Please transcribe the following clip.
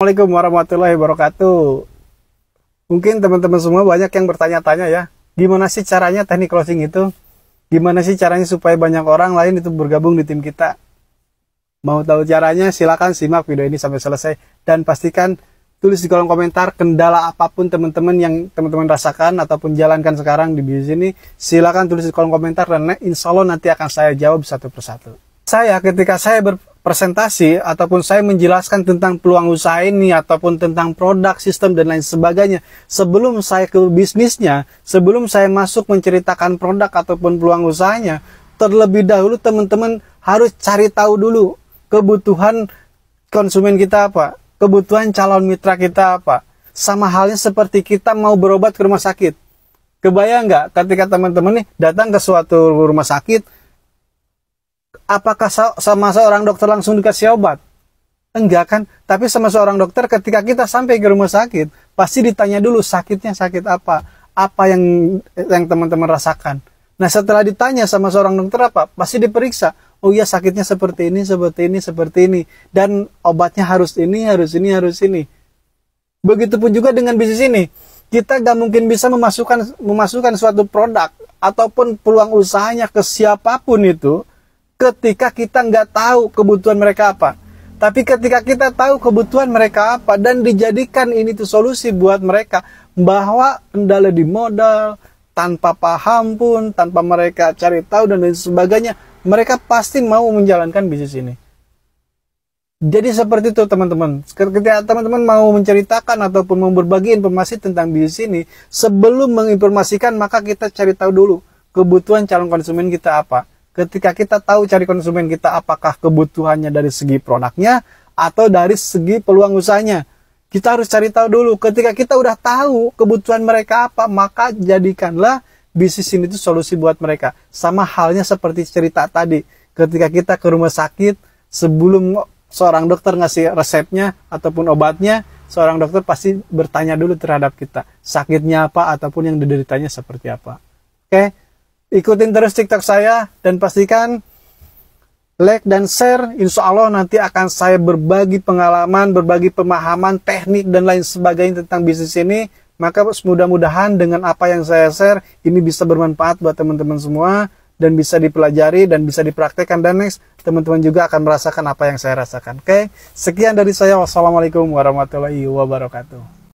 Assalamualaikum warahmatullahi wabarakatuh. Mungkin teman-teman semua banyak yang bertanya-tanya ya, gimana sih caranya teknik closing itu? Gimana sih caranya supaya banyak orang lain itu bergabung di tim kita? Mau tahu caranya? Silakan simak video ini sampai selesai dan pastikan tulis di kolom komentar kendala apapun teman-teman yang teman-teman rasakan ataupun jalankan sekarang di bisnis ini. Silakan tulis di kolom komentar dan insya Allah nanti akan saya jawab satu persatu. Ketika saya berpresentasi ataupun saya menjelaskan tentang peluang usaha ini ataupun tentang produk, sistem dan lain sebagainya, sebelum saya ke bisnisnya, sebelum saya masuk menceritakan produk ataupun peluang usahanya, terlebih dahulu teman-teman harus cari tahu dulu kebutuhan konsumen kita apa, kebutuhan calon mitra kita apa. Sama halnya seperti kita mau berobat ke rumah sakit. Kebayang nggak ketika teman-teman nih datang ke suatu rumah sakit, apakah sama seorang dokter langsung dikasih obat? Enggak kan? Tapi sama seorang dokter ketika kita sampai ke rumah sakit, pasti ditanya dulu sakitnya sakit apa? Apa yang teman-teman rasakan? Nah setelah ditanya sama seorang dokter apa? Pasti diperiksa. Oh iya sakitnya seperti ini, seperti ini, seperti ini. Dan obatnya harus ini, harus ini, harus ini. Begitupun juga dengan bisnis ini. Kita gak mungkin bisa memasukkan suatu produk ataupun peluang usahanya ke siapapun itu ketika kita nggak tahu kebutuhan mereka apa. Tapi ketika kita tahu kebutuhan mereka apa dan dijadikan ini tuh solusi buat mereka, bahwa kendala di modal, tanpa paham pun, tanpa mereka cari tahu dan lain sebagainya, mereka pasti mau menjalankan bisnis ini. Jadi seperti itu teman-teman. Ketika teman-teman mau menceritakan ataupun mau berbagi informasi tentang bisnis ini, sebelum menginformasikan maka kita cari tahu dulu kebutuhan calon konsumen kita apa. Ketika kita tahu cari konsumen kita apakah kebutuhannya dari segi produknya atau dari segi peluang usahanya. Kita harus cari tahu dulu. Ketika kita udah tahu kebutuhan mereka apa, maka jadikanlah bisnis ini tuh solusi buat mereka. Sama halnya seperti cerita tadi. Ketika kita ke rumah sakit, sebelum seorang dokter ngasih resepnya ataupun obatnya, seorang dokter pasti bertanya dulu terhadap kita. Sakitnya apa ataupun yang dideritanya seperti apa. Oke? Ikutin terus TikTok saya dan pastikan like dan share. Insya Allah nanti akan saya berbagi pengalaman, berbagi pemahaman, teknik dan lain sebagainya tentang bisnis ini. Maka mudah-mudahan dengan apa yang saya share ini bisa bermanfaat buat teman-teman semua dan bisa dipelajari dan bisa dipraktekkan, dan next teman-teman juga akan merasakan apa yang saya rasakan. Oke, sekian dari saya. Wassalamualaikum warahmatullahi wabarakatuh.